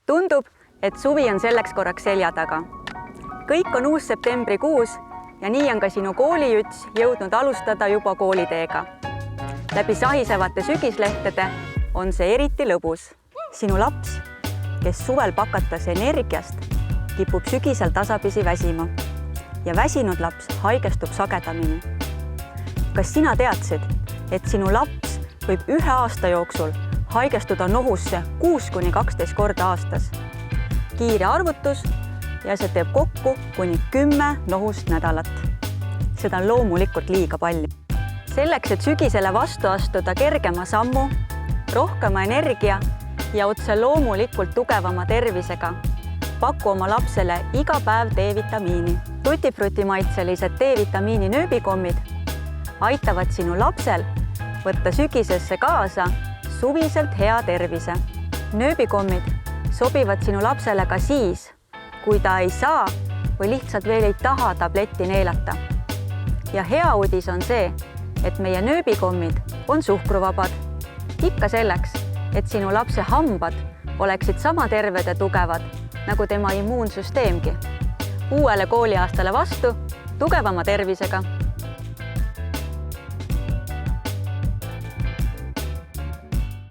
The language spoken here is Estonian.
Tundub, et suvi on selleks korraks selja taga. Kõik on uus septembrikuus ja nii on ka sinu koolijüts jõudnud alustada juba kooliteega. Läbi sahisevate sügislehtede on see eriti lõbus. Sinu laps, kes suvel pakatas energiast, kipub sügisel tasapisi väsima ja väsinud laps haigestub sagedamini. Kas sina teadsid, et sinu laps võib 1 aasta jooksul haigestuda nohusse 6–12 korda aastas? Kiire arvutus ja see teeb kokku kuni 10 nohust nädalat. Seda on loomulikult liiga palju. Selleks, et sügisele vastu astuda kergema sammu, rohkema energia ja otse loomulikult tugevama tervisega, paku oma lapsele iga päev D-vitamiini. Tutifruti maitselised D-vitamiini nööbikommid aitavad sinu lapsel võtta sügisesse kaasa suviselt hea tervise. Nööbikommid sobivad sinu lapsele ka siis, kui ta ei saa või lihtsalt veel ei taha tabletti neelata. Ja hea uudis on see, et meie nööbikommid on suhkruvabad. Ikka selleks, et sinu lapse hambad oleksid sama terved ja tugevad nagu tema immuunsüsteemgi. Uuele kooliaastale vastu tugevama tervisega.